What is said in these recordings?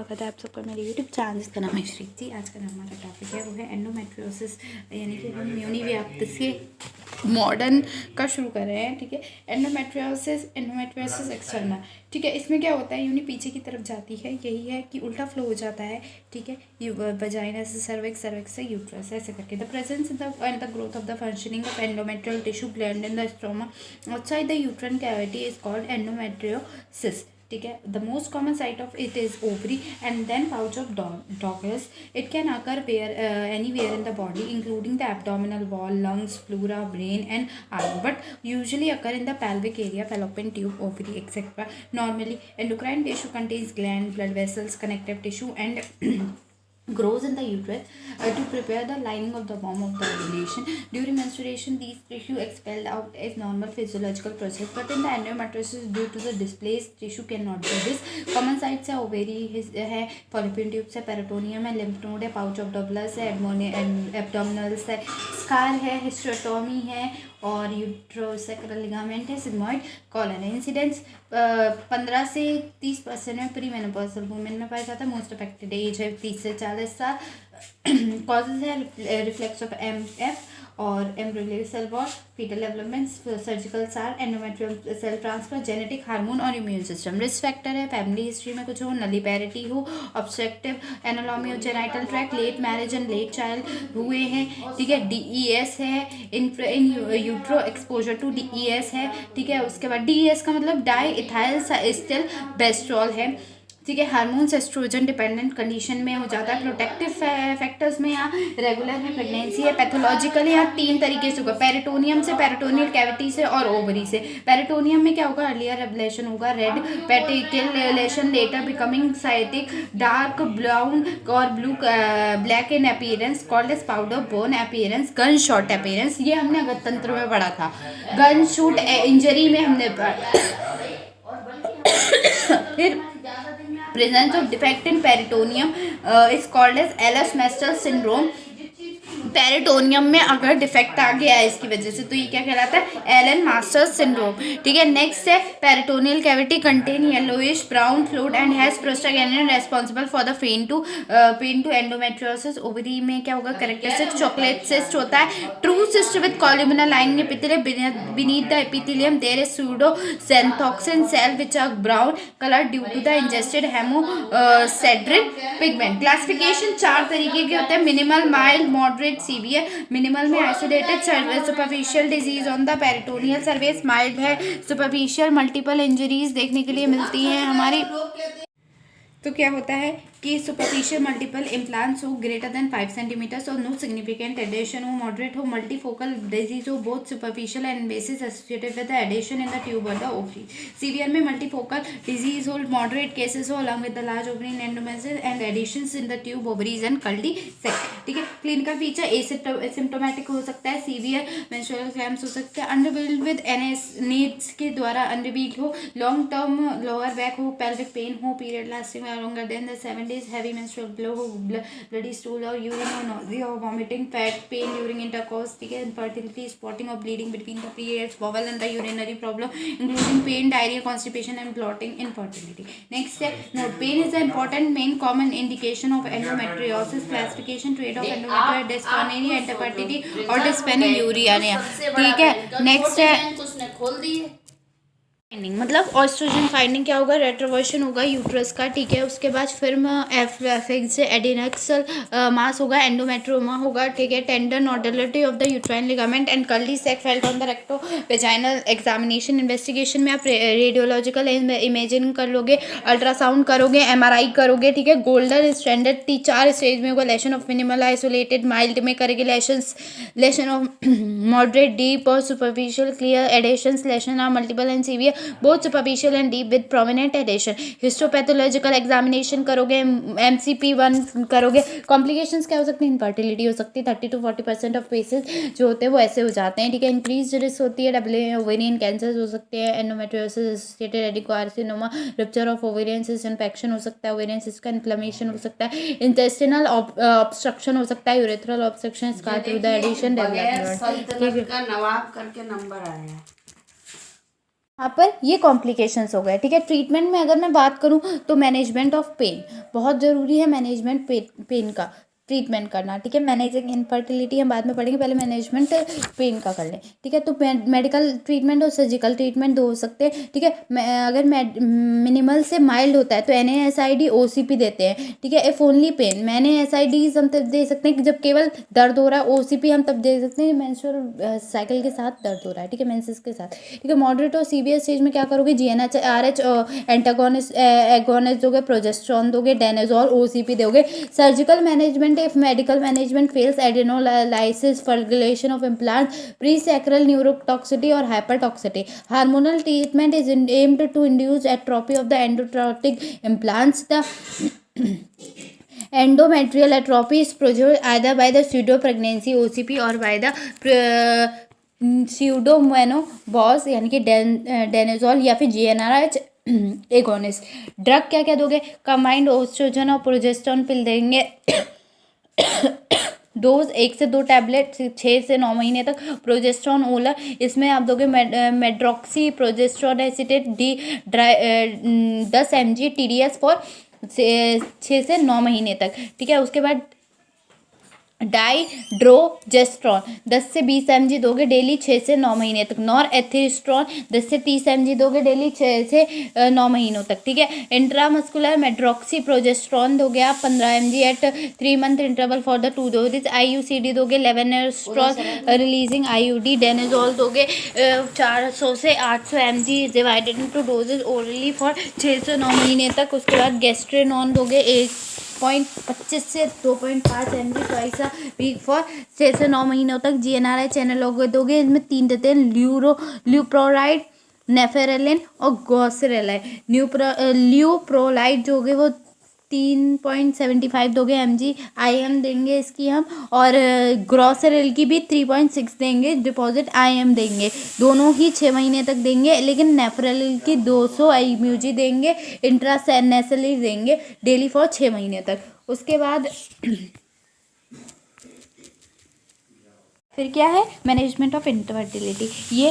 स्वागत है आप सबका मेरे यूट्यूब चैनल जिसका नाम है श्रीति। आज का हमारा टॉपिक है वो है एंडोमेट्रियोसिस, यानी कि हम योनि व्याप्ति से मॉडर्न का शुरू कर रहे हैं। ठीक है, एंडोमेट्रियोसिस एक्सटर्नल। ठीक है, इसमें क्या होता है, योनि पीछे की तरफ जाती है, यही है कि उल्टा फ्लो हो जाता है। ठीक है, वजाइना से सर्विक्स, सर्विक्स से यूट्रस, ऐसे करके the presence in the and the growth of the functioning of endometrial tissue gland in the stroma outside the uterine cavity is called endometriosis. ठीक है, the most common site of it is ovary and then pouch of Douglas. It can occur anywhere in the body, including the abdominal wall, lungs, pleura, brain, and arm, but usually occur in the pelvic area, fallopian tube, ovary, etc. Normally, endocrine tissue contains glands, blood vessels, connective tissue, and grows in the uterus to prepare the lining of the womb of the ovulation. During menstruation, these tissue expelled out as normal physiological process, but in the endometriosis, due to the displaced tissue cannot do this. Common sites है ovary है, fallopian tubes है, peritoneum है, lymph node है, pouch of Douglas है, abdominals है, scar है, hysterectomy है और यूट्रोसैक्रल लिगामेंट है, सिग्मॉइड कॉलन है। इंसिडेंस 15 से 30% में प्री मेनोपॉजल वुमेन में पाया जाता है। मोस्ट अफेक्टेड एज है 30 से 40 साल। कॉजेज है रिफ्लेक्स ऑफ MF और embryonic cell wall, fetal development, surgical scar, endometrial cell transfer, genetic, hormone और इम्यून सिस्टम। रिस्क फैक्टर है फैमिली हिस्ट्री में कुछ हो, नलीपैरिटी हो, ऑब्स्ट्रक्टिव एनाटॉमी हो, genital tract, late marriage and late child हुए हैं। ठीक है, DES है, in utero exposure to DES है। ठीक है, उसके बाद DES का मतलब डाई इथाइल एस्टिल बेस्ट्रॉल है। ठीक है, हार्मोन्स एस्ट्रोजन डिपेंडेंट कंडीशन में हो जाता है। प्रोटेक्टिव फैक्टर्स में यहाँ रेगुलर है, प्रेगनेंसी है। पैथोलॉजिकली यहाँ 3 तरीके से होगा, पेरिटोनियम से, पेरिटोनियल कैविटी से और ओवरी से। पेरिटोनियम में क्या होगा, अर्लियर रेवलेशन होगा, red petechiation, later becoming cystic, dark brown और blue black in appearance, called as powder burn appearance, gunshot appearance. ये हमने गणतंत्र में पढ़ा था, गन शूट इंजरी में हमने पढ़ा। फिर presence of defect in peritoneum is called as Ehlers-Danlos syndrome. Peritoneum में अगर डिफेक्ट आ गया है इसकी वजह से तो ये क्या कहलाता है, एलन मास्टर्स सिंड्रोम। ठीक है, नेक्स्ट है peritoneal cavity contain yellowish brown fluid and has prostaglandin responsible for the pain to endometriosis. Ovary में क्या होगा, कैरेक्टरिस्टिक चॉकलेट सिस्ट होता है, true cyst with columnar lining epithelium, beneath the epithelium there is pseudo xanthocin cell which are brown colour due to the ingested haemosiderin pigment. Classification 4 तरीके के होते हैं, minimal, mild, moderate, severe. Minimal में isolated superficial disease on the peritoneal surface, mild है superficial multiple injuries देखने के लिए मिलती हैं हमारी। तो क्या होता है कि सुपरफिशियल मल्टीपल इम्प्लांट्स हो ग्रेटर देन 5 सेंटीमीटर्स और नो सिग्निफिकेंट एडेशन हो, मॉडरेट हो, मल्टीफोकल डिजीज हो, both superficial and basis associated with the adhesion in the tube और द ओवरी। सीवियर में मल्टीफोकल डिजीज हो, मॉडरेट केसेस हो along with the large ovary endometriosis and adhesions in the tube, ovaries and cul-de-sac. ठीक है, clinical feature asymptomatic हो सकता है, severe menstrual cramps हो सकते हैं, अंडरबिल्ड विद नीड्स के द्वारा अंडरबीट हो, लॉन्ग टर्म लोअर बैक हो, पेल्विक पेन हो, period lasting longer than the 7 days, heavy menstrual flow हो, bloody stool और urine और nausea और vomiting, fat, pain during intercourse, ठीक है, infertility, spotting or bleeding between the periods, bowel and the urinary problem, including pain, diarrhea, constipation and bloating, infertility. Next है note, pain is the important main common indication of endometriosis. Classification trade of endometriosis, dyspareunia, infertility और dyspareunia। ठीक है, next है finding, मतलब oestrogen finding क्या होगा, रेट्रोवर्शन होगा uterus का। ठीक है, उसके बाद फिर एफेक्ट से एडिनेक्सल मास होगा, एंडोमेट्रोमा होगा। ठीक है, tender nodularity of the uterine ligament and cul-de-sac felt on the recto vaginal examination. Investigation में आप रेडियोलॉजिकल इमेजिंग कर लोगे, अल्ट्रासाउंड करोगे, MRI करोगे। ठीक है, गोल्डन स्टैंडर्ड 4 स्टेज में होगा, lesion of minimal isolated, mild में करेंगे लेशन ऑफ मॉडरेट, डीप और superficial clear adhesions, lesion of multiple and severe both superficial and deep with prominent adhesion। Histopathological examination करोगे, MCP1 करोगे। कॉम्प्लिकेशंस क्या हो सकती हैं, इनफर्टिलिटी हो सकती है, 30 to 40% ऑफ केसेस जो होते हैं वो ऐसे हो जाते हैं। ठीक है, इंक्रीज रिस्क होती है, ओवेरियन कैंसर हो सकते हैं, endometriosis associated adenocarcinoma, rupture of ovarian cyst, infection हो सकता है, ओवेरियन सिस्ट का इन्फ्लेमेशन हो सकता है, इंटेस्टिनल ऑब्स्ट्रक्शन हो सकता है, urethral obstruction, scar through the adhesion development. ठीक है, नवाब करके नंबर आया। यहाँ पर ये कॉम्प्लिकेशंस हो गए, ठीक है। ट्रीटमेंट में अगर मैं बात करूँ तो मैनेजमेंट ऑफ पेन बहुत ज़रूरी है, मैनेजमेंट पेन का ट्रीटमेंट करना, ठीक है। मैनेजिंग इनफर्टिलिटी हम बाद में पढ़ेंगे, पहले मैनेजमेंट पेन का कर लें, ठीक है। तो मेडिकल ट्रीटमेंट और सर्जिकल ट्रीटमेंट दो हो सकते हैं, ठीक है। अगर मिनिमल से माइल्ड होता है तो NaSID OCP देते हैं, ठीक है। इफ़ ओनली पेन, NaSID हम तब दे सकते हैं कि जब केवल दर्द हो रहा है। OCP हम तब दे सकते हैं मेंस्ट्रुअल साइकिल के साथ दर्द हो रहा है, ठीक है, मेंसेस के साथ, ठीक है। मॉडरेट और सीवियर स्टेज में क्या करोगे, GnRH एंटागोनिस्ट एगोनिस्ट दोगे, प्रोजेस्टेरॉन दोगे, डेनाजोल OCP दोगे। Surgical management, if medical management fails, adenolysis, flagellation of implants, presacral neurotoxicity or hypertoxicity. Hormonal treatment is aimed to induce atrophy of the endotropic implants. The endometrial atrophy is produced either by the pseudo pregnancy OCP or by the pseudomenopause यानी कि डेनाजोल या फिर GnRH agonist. Drug क्या क्या दोगे, combined oestrogen और progesterone पिल देंगे। Dose 1 से 2 टैबलेट 6 से 9 महीने तक। प्रोजेस्टेरॉन ओलर, इसमें आप दोगे medroxyprogesterone acetate D 10 mg TDS for 6 से 9 महीने तक, ठीक है। उसके बाद डाइड्रोजेस्ट्रॉन 10 से 20 mg दोगे डेली 6 से 9 महीने तक। नॉरएथिस्ट्रॉन 10 से 30 mg दोगे डेली 6 से 9 महीनों तक, ठीक है। इंट्रामस्कुलर मेड्रॉक्सी प्रोजेस्ट्रॉन दोगे आप 15 mg at 3 month interval for the 2 doses. IUCD दोगे लेवेनेस्ट्रॉल रिलीजिंग IUD। डेनाजोल दोगे 400 से 800 mg divided into doses orally for 6 से 9 महीने तक। उसके बाद गेस्ट्रेनॉन दोगे 1.25 से 2.5 mg twice a week for 6 से 9 महीनों तक। GnRH एनालॉग दोगे, इसमें 3 देते हैं, ल्यूप्रोलाइड, नेफेरेलिन और गॉसरेलाइन। ल्यूप्रोलाइड जो होगे वो 3.75 दोगे mg IM देंगे इसकी हम, और ग्रॉसरेल की भी 3.6 देंगे डिपॉजिट IM देंगे, दोनों ही 6 महीने तक देंगे। लेकिन नेफरेलिन की 200 mg देंगे, इंट्रानेसली देंगे डेली फॉर 6 महीने तक। उसके बाद फिर क्या है, मैनेजमेंट ऑफ इनफर्टिलिटी। ये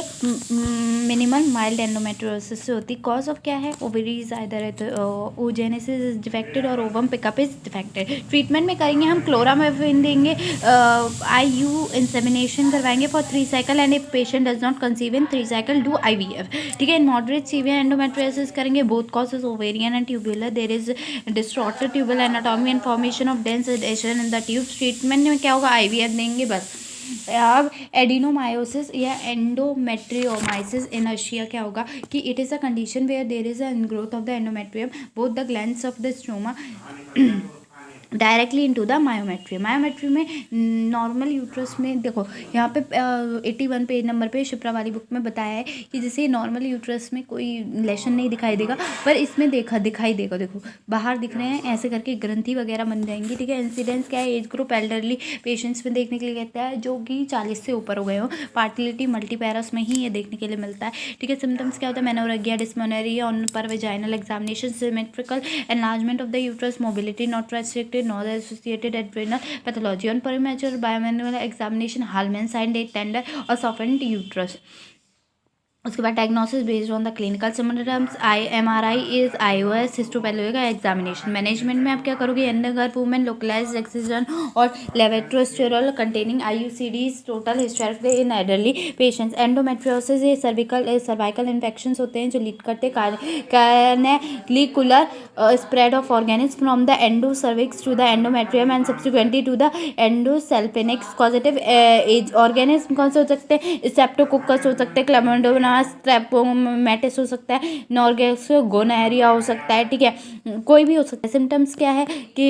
मिनिमल माइल्ड एंडोमेट्रियोसिस से होती। कॉज ऑफ क्या है, ovaries either oogenesis is defected और ovum pickup is defected. Treatment में करेंगे हम क्लोरामेफिन देंगे, IU इंसेमिनेशन करवाएंगे for 3 cycle and if patient does not conceive in 3 cycle do IVF, ठीक है। इन मॉडरेट सीवियर एंडोमेट्रियोसिस करेंगे both causes ovarian and tubular, there is distorted tubal anatomy and formation of dense adhesion in the tubes. Treatment में क्या होगा, IVF देंगे बस। अब adenomyosis या एंडोमेट्रियोमाइसिस इनर्शिया क्या होगा कि it is a condition where there is a growth of the endometrium both the glands of the stroma directly into the myometrium. Myometrium में नॉर्मल यूट्रस में देखो यहाँ पे 81 पेज नंबर पे शिप्रा वाली बुक में बताया है कि जैसे नॉर्मल यूट्रस में कोई लेशन नहीं दिखाई देगा, पर इसमें दिखाई देगा, देखो बाहर दिख रहे हैं, ऐसे करके ग्रंथि वगैरह बन जाएंगी, ठीक है। इंसिडेंस क्या है, एज ग्रुप एल्डरली पेशेंट्स में देखने के लिए कहता है जो कि 40 से ऊपर हो गए हो। पार्टिलिटी मल्टीपैरस में ही ये देखने के लिए मिलता है, ठीक है। सिम्टम्स क्या होता है, मेनोरेगिया, डिस्मेनोरिया ऑन पर vaginal examination, symmetrical enlargement of the uterus, mobility not restricted, not associated adrenal pathology on premature biomanual examination, Hallman sign, tender or softened uterus। उसके बाद diagnosis based on the clinical symptoms, MRI is IOS, histopathology का examination. Management में आप क्या करोगे, अंडरगर्भ women localised excision और levonorgestrel containing IUCDs total hysterectomy in elderly patients. Endometriosis ये सर्वाइकल इन्फेक्शंस होते हैं जो लीड करते canalicular spread of organisms from the endo cervix to the endometrium and subsequently to the endosalpinx. Positive organism कौन से हो सकते हैं, स्ट्रेप्टोकोकस हो सकते हैं, क्लेमाइडोमोनास, स्ट्रेप्टोमेटिस हो सकता है, नॉर्गेस गोनोरिया हो सकता है, ठीक है, कोई भी हो सकता है। सिम्टम्स क्या है कि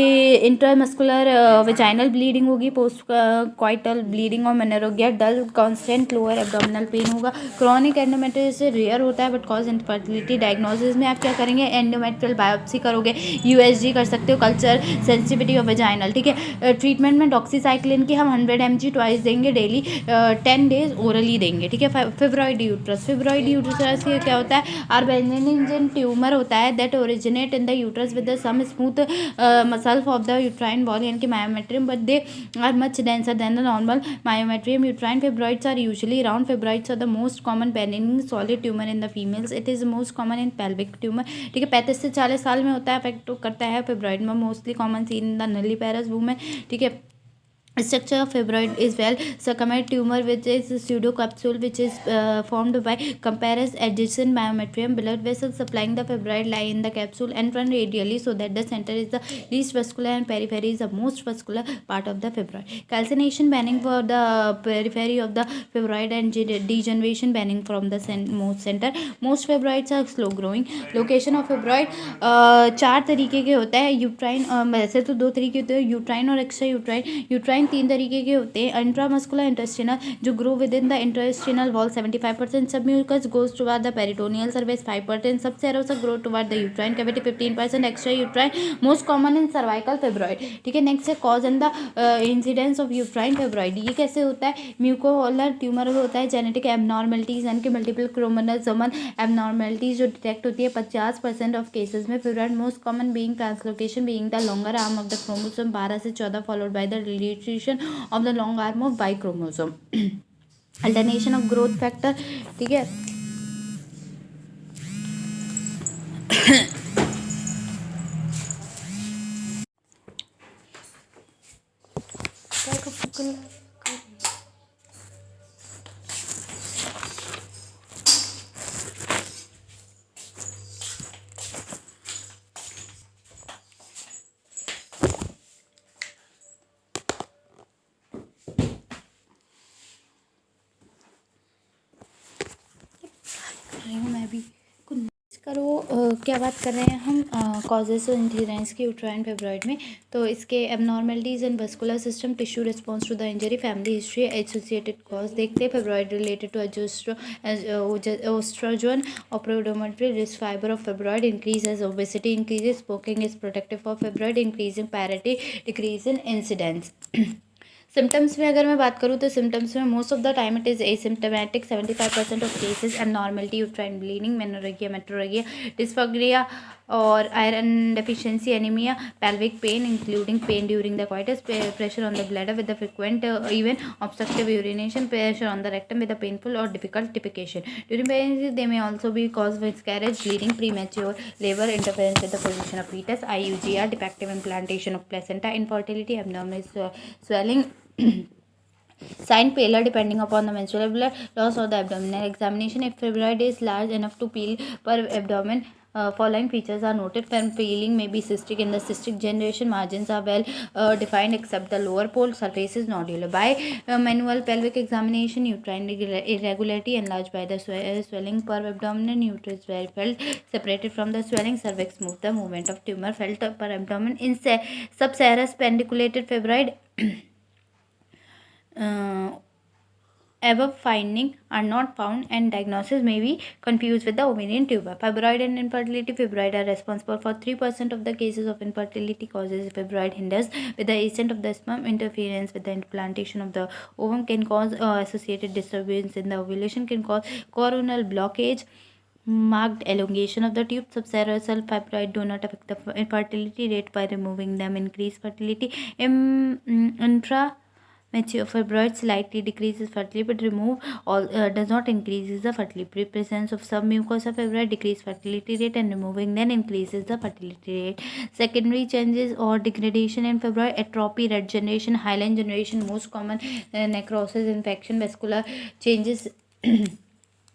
इंट्रामस्कुलर वेजाइनल ब्लीडिंग होगी, पोस्ट क्वाइटल ब्लीडिंग और मेनोरेगिया, डल कांस्टेंट लोअर एब्डोमिनल पेन होगा। क्रॉनिक एंडोमेट्रियोसिस रेयर होता है बट कॉज इनफर्टिलिटी। डायग्नोसिस में आप क्या करेंगे, एंडोमेट्रियल बायोप्सी करोगे, USG कर सकते हो, कल्चर सेंसिटिविटी ऑफ वेजाइनल, ठीक है। ट्रीटमेंट में डॉक्सीसाइक्लिन की हम 100 mg ट्वाइस देंगे डेली, 10 डेज ओरली देंगे, ठीक है। फिब्रॉइड यूट्रस, फिब्रॉइड यूट्रस ये क्या होता है, आर बेनिग्न ट्यूमर होता है that originate in the uterus with some smooth muscles of the uterine wall यानी कि myometrium, but they are much denser than the normal myometrium. Uterine fibroids are usually round. Fibroids are the most common benign solid tumor in the females. It is most common in pelvic tumor. ठीक है, 35 से 40 साल में होता है, affect करता है fibroid में, mostly common seen in the nulliparous women. ठीक है, structure of fibroid is well circumant tumor which is pseudocapsule which is formed by compressed adjacent myometrium. Blood vessels supplying the fibroid lie in the capsule and run radially so that the center is the least vascular and periphery is the most vascular part of the fibroid. Calcination banning for the periphery of the fibroid and degeneration banning from the most center. Most fibroids are slow growing. Location of fibroid चार तरीके के होता है. Uterine वैसे तो दो तरीके होते हैं, यूट्राइन और एक्स्ट्रा यूट्राइन. यूट्राइन 3 तरीके के होते हैं. इंट्रामस्कुलर इंटेस्टिनल जो grow within the intestinal wall 75%, submucous goes toward the peritoneal surface 5%, subserosa grow toward the uterine cavity 15%, extra uterine most common in cervical fibroid. ठीक है, next है cause and the incidence of uterine fibroid. ये कैसे होता है, म्यूकोलर tumour होता है, genetic abnormalities यानी कि मल्टीपल क्रोमोसोमल एबनॉर्मलिटीज जो डिटेक्ट होती है 50% ऑफ केसेस में. Fibroid most common being translocation being the longer arm of the chromosome 12 से 14 followed by the deletion of the long arm of Y chromosome. Alternation of growth factor. ठीक है, मैं भी करो. क्या बात कर रहे हैं हम, कॉजेस और इंसिडेंस की यूट्राइन फिब्रॉइड में. तो इसके abnormalities in vascular system, tissue response to the injury, family history, associated cause देखते हैं. फिब्रॉइड रिलेटेड टू ओस्ट्रोजन और प्रोडोमेट्री risk fibre of fibroid increase age obesity increases. Smoking is protective for fibroid, increasing parity, decrease in incidence. Symptoms में अगर मैं बात करूँ तो सिम्टम्स में most of the time it is asymptomatic. 75% of cases abnormality, uterine bleeding, menorrhagia, metrorrhagia, dysphagia और iron deficiency, anaemia, pelvic pain including pain during the coitus, pressure on the bladder with the frequent even obstructive urination, pressure on the rectum with a painful or difficult defecation. During pregnancy they may also be caused miscarriage, bleeding, premature labor, interference with the position of fetus, IUGR, defective implantation of placenta, infertility, abdominal swelling. Sign pallor depending upon the menstrual blood loss or the abdominal examination. If fibroid is large enough to peel per abdomen, following features are noted. When peeling may be cystic. In the cystic generation, margins are well defined except the lower pole. Surface is nodular. By manual pelvic examination, uterine irregularity enlarged by the swelling per abdomen. Uterus well felt separated from the swelling. Cervix smooth. The movement of tumor felt per abdomen. In subserous pendiculated fibroid. Above finding are not found and diagnosis may be confused with the ovarian tumor. Fibroid and infertility. Fibroid are responsible for 3% of the cases of infertility causes. Fibroid hinders with the ascent of the sperm. Interference with the implantation of the ovum can cause associated disturbance in the ovulation, can cause coronal blockage, marked elongation of the tube. Subserosal fibroid do not affect the infertility rate by removing them. Increase fertility. Intramature fibroid slightly decreases fertility but remove all does not increases the fertility. Presence of submucosa fibroid decrease fertility rate and removing then increases the fertility rate. Secondary changes or degradation in fibroid. Atrophy, red generation, hyaline generation, most common necrosis, infection, vascular changes.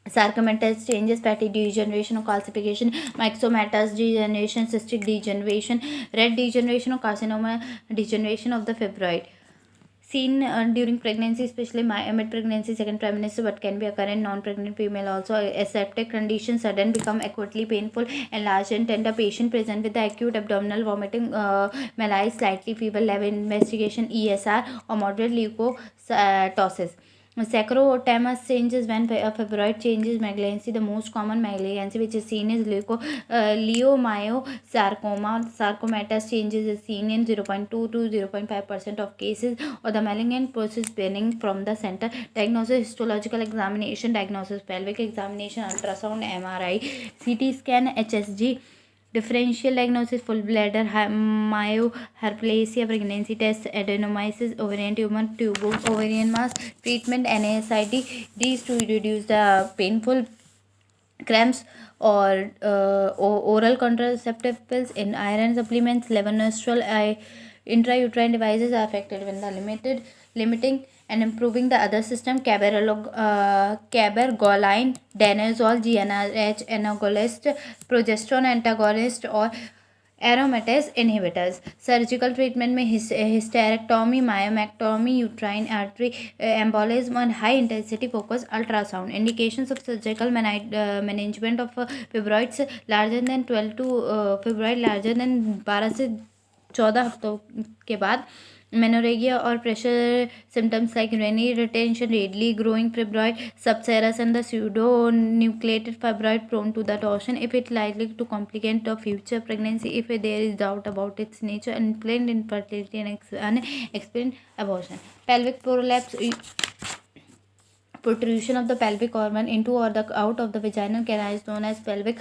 Sarcomatous changes, fatty degeneration or calcification, myxomatous degeneration, cystic degeneration, red degeneration or carcinoma degeneration of the fibroid. Seen during pregnancy, especially mid-pregnancy, second trimester, but can be occur in non-pregnant female also. Aseptic condition, sudden become acutely painful, enlarged and tender. Patient present with the acute abdominal vomiting, malaise, slightly fever, level investigation, ESR or moderate leukocytosis. Sacrotamus changes when a fibroid changes malignancy. The most common malignancy which is seen is leiomyosarcoma. Sarcomatous changes is seen in 0.2 to 0.5% of cases, or the malignant process beginning from the center. Diagnosis: histological examination, diagnosis pelvic examination, ultrasound, MRI, CT scan, HSG. Differential diagnosis: full bladder myoharplasia, pregnancy test, adenomyosis, ovarian tumor, tubal ovarian mass. Treatment: NSAID. These to reduce the painful cramps, or oral contraceptive pills, in iron supplements, levonorgestrel. Intrauterine devices are affected when the limiting and improving the other system. Cabergoline, danazol, GnRH agonist, progesterone antagonist, or aromatase inhibitors. Surgical treatment में hysterectomy, myomectomy, uterine artery embolism, and high intensity focused ultrasound. Indications of surgical management of fibroids larger than 12 to fibroid larger than 12 से 14 हफ्तों के बाद. Menorrhagia or pressure symptoms like urinary retention, rapidly growing fibroid, subserous, and the pseudonucleated fibroid prone to the torsion if it likely to complicate the future pregnancy if there is doubt about its nature, unplanned infertility, and unexplained abortion. Pelvic prolapse: protrusion of the pelvic organ into or out of the vaginal canal is known as pelvic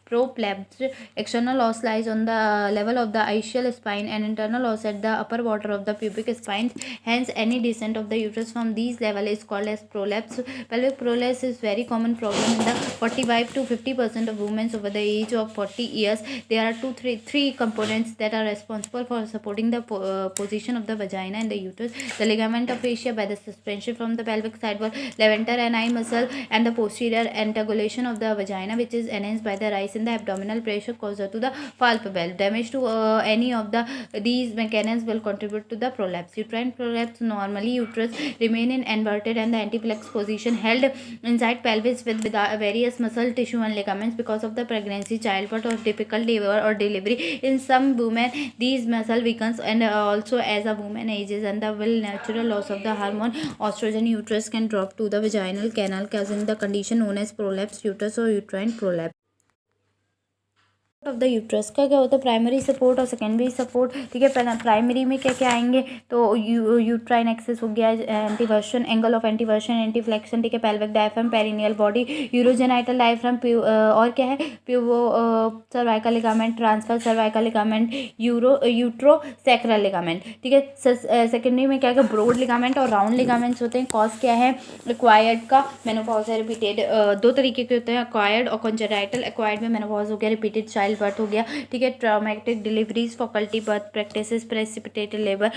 prolapse. External os lies on the level of the ischial spine, and internal os at the upper border of the pubic spine. Hence, any descent of the uterus from these level is called as prolapse. Pelvic prolapse is very common problem in the 45 to 50% of women over the age of 40 years. There are three components that are responsible for supporting the position of the vagina and the uterus: the ligament of fascia by the suspension from the pelvic side wall, levator ani muscle, and the posterior antagonation of the vagina, which is enhanced by the rise in the abdominal pressure caused to the valve. Damage to any of these mechanisms will contribute to the prolapse. Uterine prolapse: normally uterus remain in inverted and the anteflex position, held inside pelvis with various muscle tissue and ligaments because of the pregnancy, childbirth, or difficult labor or delivery. In some women these muscle weakens, and also as a woman ages and the natural loss of the hormone estrogen, uterus can drop to the vaginal canal, causing the condition known as prolapse uterus or uterine prolapse. Of the uterus का क्या होता है? Primary support और secondary support. ठीक है, primary में क्या क्या आएंगे? तो यूट्राइन एक्सेस हो गया, एंटीवर्शन, एंगल ऑफ एंटीवर्शन, एंटीफ्लेक्शन. ठीक है, pelvic diaphragm, perineal body, urogenital diaphragm, और क्या है? Pubocervical ligament, transverse cervical ligament, uterosacral ligament. ठीक है, सेकेंडरी में क्या क्या? ब्रॉड लिगामेंट और राउंड लिगामेंट्स होते हैं. कॉज क्या है? एक्वायर्ड का, मेनोपॉज है रिपीटेड. दो तरीके के होते हैं, एक्वायर्ड और कंजेनाइटल. एक्वायर्ड में मेनोपॉज हो गया, रिपीटेड चाइल्ड बर्थ हो गया. ठीक है, traumatic deliveries, faculty birth practices, precipitated labour,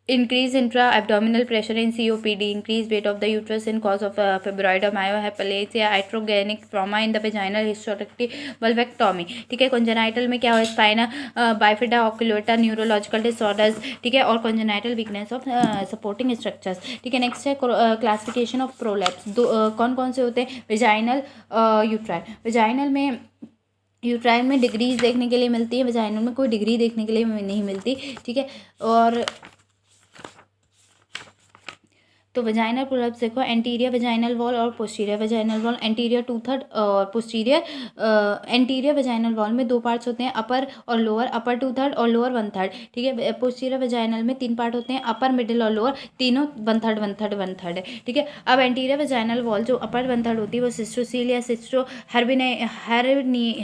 increase intra-abdominal pressure in COPD, increased weight of the uterus in cause of fibroid or myoharplasia, iatrogenic trauma in the vaginal hysterectomy, vulvectomy. ठीक है, congenital में क्या हो? Spina bifida occulta, neurological disorders. ठीक है, और congenital weakness of supporting structures. ठीक है, नेक्स्ट है क्लासिफिकेशन ऑफ प्रोलैप्स. कौन कौन से होते हैं? Vaginal, uterine. वेजाइनल में यूट्राइन में डिग्रीज देखने के लिए मिलती है, वेजाइनल में कोई डिग्री देखने के लिए नहीं मिलती. ठीक है, और तो वेजाइनल प्रोलैप्स देखो, एंटीरियर वेजाइनल वॉल और पोस्टीरियर वेजाइनल वॉल. एंटीरियर 2/3 और पोस्टीरियर. एंटीरियर वेजाइनल वॉल में दो पार्ट्स होते हैं, अपर और लोअर. अपर 2/3 और लोअर 1/3. ठीक है, पोस्टीरियर वेजाइनल में 3 पार्ट होते हैं, अपर, मिडिल और लोअर. तीनों 1/3 1/3 1/3 है. ठीक है, अब एंटीरियर वेजाइनल वॉल जो अपर 1/3 होती है वो सिस्टोसील या सिस्टो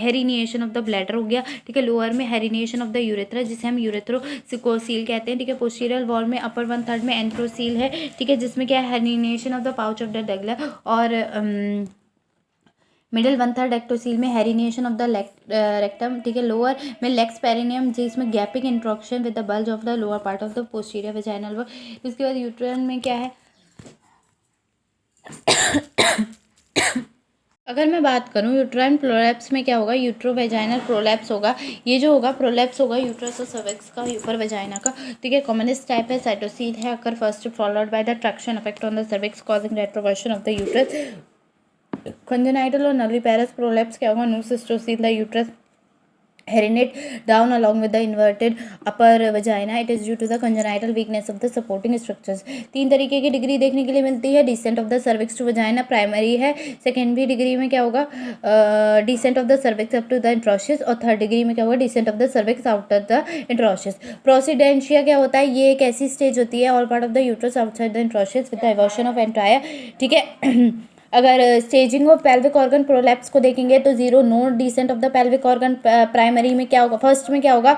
हेरिनिएशन ऑफ द ब्लैडर हो गया. ठीक है, लोअर में हेरिनिएशन ऑफ द यूरेथ्रा जिसे हम यूरेथ्रोसिकोसील कहते हैं. ठीक है, पोस्टीरियर वॉल में अपर 1/3 में एंथ्रोसील है. ठीक है, जिसमें क्या है? Herniation of the pouch of the Douglas. और मिडिल 1/3 एक्टोसील में हेरिनिएशन ऑफ द रेक्टम. ठीक है, लोअर में लेक्स पेरिनियम जिसमें gaping introitus with the bulge of the lower part of the posterior vaginal wall. उसके बाद यूट्राइन में क्या है? अगर मैं बात करूँ यूट्राइन प्रोलैप्स में क्या होगा? यूट्रोवेजाइनल प्रोलैप्स होगा. ये जो होगा प्रोलैप्स होगा यूट्रस और सर्विक्स का, ऊपर वेजाइना का. ठीक है, कॉमनेस्ट टाइप है, साइटोसील है, occur first followed by the traction effect on the cervix causing retroversion of the uterus. Congenital और नलिपेरस प्रोलैप्स क्या होगा? No cystocele the uterus Harinate down along with the inverted upper vagina. It is due to the congenital weakness of the supporting structures. 3 तरीके की degree देखने के लिए मिलती है. Descent of the cervix to vagina primary है. Secondary degree में क्या होगा, descent of the cervix up to the introitus. और थर्ड डिग्री में क्या होगा, descent of the cervix out of the introitus. Procidentia क्या होता है, ये एक ऐसी स्टेज होती है all part of the uterus outside the introitus with the eversion of entire. ठीक है. अगर staging of pelvic organ prolapse को देखेंगे तो zero no decent of the pelvic organ. Primary में क्या होगा, फर्स्ट में क्या होगा,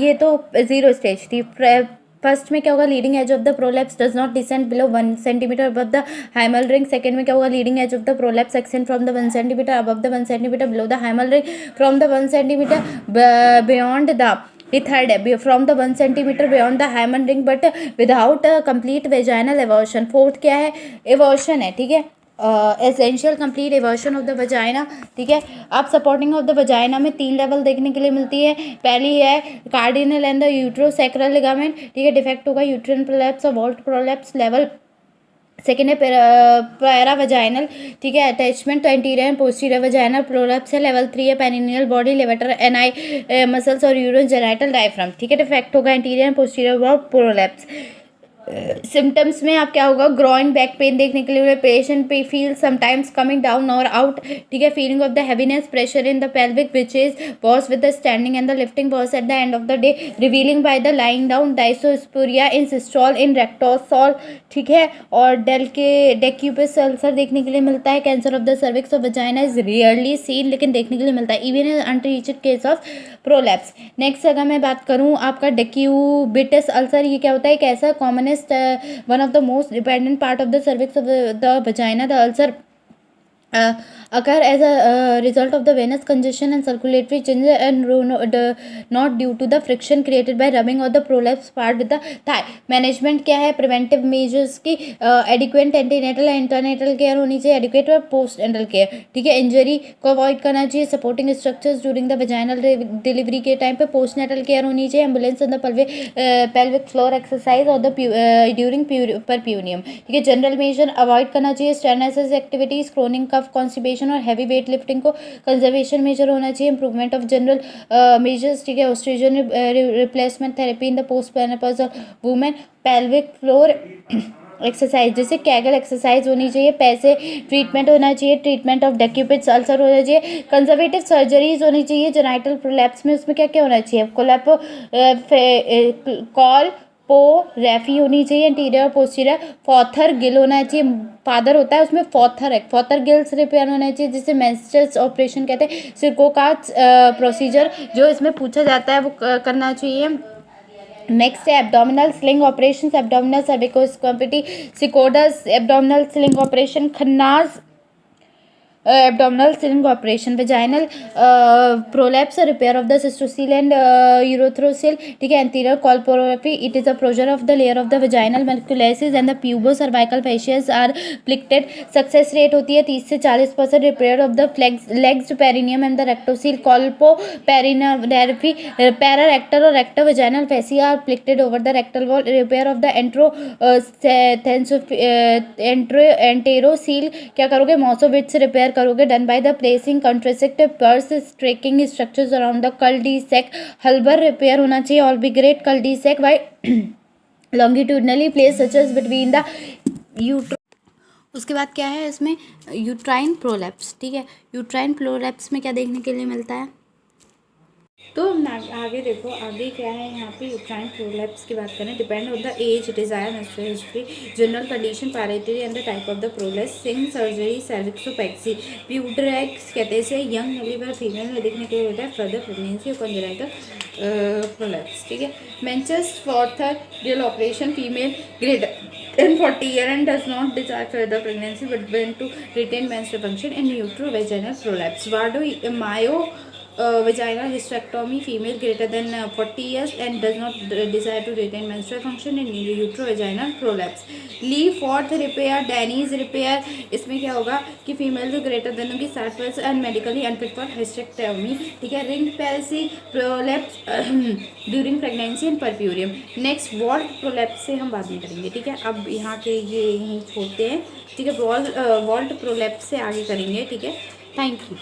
ये तो जीरो स्टेज थी. फर्स्ट में क्या होगा, leading edge of the prolapse does not descend below 1 centimetre above the hymenal ring. Second में क्या होगा, leading edge of the prolapse extend from the 1 centimetre above the 1 centimetre below the hymenal ring from the 1 centimetre beyond the. ये third है, from the 1 centimetre beyond the hymen ring but without complete vaginal eversion. Fourth क्या है, eversion है. ठीक है, essential complete aversion of the vagina. ठीक है. अब सपोर्टिंग ऑफ द वजाइना में 3 लेवल देखने के लिए मिलती है. पहली है cardinal and the uterosacral ligament. ठीक है, डिफेक्ट होगा यूट्रिन प्रोलैप्स और वॉल्ट प्रोलैप्स लेवल. सेकेंड है पैरा वजाइनल. ठीक है, अटैचमेंट तो anterior and posterior vaginal prolapse है. लेवल 3 है perineal body levator ani muscles और यूरिन जेनाइटल डायफ्राम. ठीक है, डिफेक्ट होगा anterior and posterior prolapse. Symptoms में आप क्या होगा, ग्रॉइन बैक पेन देखने के लिए, पेशेंट पे फील समटाइम्स कमिंग डाउन और आउट. ठीक है, feeling of the heaviness, pressure in the pelvic which is worse with the standing and the lifting worse at the end of the day, relieving by the lying down, डाइसोस्पोरिया in cystocele in rectocele. ठीक है, और डेक्यूपस ulcer देखने के लिए मिलता है. Cancer of the cervix of vagina is rarely seen, लेकिन देखने के लिए मिलता है even in untreated case of prolapse. Next अगर मैं बात करूँ आपका डेक्यूबिटस अल्सर, ये क्या होता है, एक ऐसा commonest one of the most dependent part of the cervix of the vagina. The ulcer occur as a result of the venous congestion and circulatory changes and not due to the friction created by rubbing of the prolapse part with the thigh. Management क्या है, preventive measures की adequate antenatal intranatal care होनी चाहिए, adequate और post एंटल care. ठीक है, injury को avoid करना चाहिए. Supporting structures during the vaginal delivery के टाइम पे पोस्ट नेटल केयर होनी चाहिए. Ambulance on the pelvic floor exercise और द ड्यूरिंग परप्यूनियम. ठीक है, जनरल मेजर अवॉइड करना चाहिए strenuous activities, chronic cough, constipation और हैवी वेट लिफ्टिंग को कंजर्वेशन मेजर होना चाहिए. Improvement of general measures. ठीक है, oestrogen replacement therapy in the post menopause women. Pelvic floor exercise जैसे कैगल एक्सरसाइज होनी चाहिए. पैसे ट्रीटमेंट होना चाहिए. ट्रीटमेंट ऑफ डेक्यूपिट्स अल्सर होना चाहिए. कंजर्वेटिव सर्जरीज होनी चाहिए जेनाइटल प्रोलैप्स में. उसमें क्या क्या होना चाहिए, कॉल पो रेफी होनी चाहिए. इंटीरियर और पोस्टीरियर फॉथर गिल होना चाहिए. फादर होता है उसमें फॉथर है, फॉथर गिल्स रिपेयर होना चाहिए, जिसे मेंस्ट्रुअल ऑपरेशन कहते हैं. सिरकोकाच प्रोसीजर जो इसमें पूछा जाता है वो करना चाहिए. नेक्स्ट है abdominal sling operation, abdominal cervicoscopy, सिकोडस abdominal sling operation, Khanna's abdominal sling operation, vaginal prolapse, repair of the cystocele and urethrocoel. ठीक है, anterior colporrhaphy, it is a procedure of the layer of the vaginal mucolysis and the pubocervical fascias are plicated. Success rate होती है 30 से 40%. Repair of the lax perineum and the rectocele, colpoperineorrhaphy, pararectal और rectovaginal fascia are plicated over the rectal wall. Repair of the enterocele क्या करोगे, Moschcowitz repair करोगे, done by the placing contraceptive purse streaking structures around the cul-de-sac. Halban repair होना चाहिए. All be great cul-de-sac by longitudinally place such as between the utero. उसके बाद क्या है इसमें, यूट्राइन प्रोलैप्स. ठीक है, यूट्राइन प्रोलैप्स में क्या देखने के लिए मिलता है, तो आगे देखो आगे क्या है यहाँ पे. यूट्राइन प्रोलैप्स की बात करें, depend on the age, desire, menstrual history, general condition, parity and the type of the prolapse, sling surgery, cervicopexy. प्यूड्रेक्स कहते हैं इसे, यंग नलीवर फीमेल में देखने के लिए होता है. फर्दर प्रेगनेंसी और कंजेनाइटल प्रोलैप्स. ठीक है, Manchester Fothergill operation, female greater than 40 years and does not desire further pregnancy but when to retain menstrual function in uterovaginal prolapse. Vardo vaginal hysterectomy, female greater than 40 years and does not desire to retain menstrual function in uterovaginal prolapse. Le Fort repair, डैनीज repair. इसमें क्या होगा कि female जो greater than होगी 60% and medically unfit for hysterectomy. ठीक है, ring पैल्सी prolapse during pregnancy and puerperium. Next vault prolapse से हम बाद में करेंगे. ठीक है, अब यहाँ के ये यहीं छोड़ते हैं. ठीक है, वॉल्ट प्रोलैप्स से आगे करेंगे. ठीक है, थैंक यू.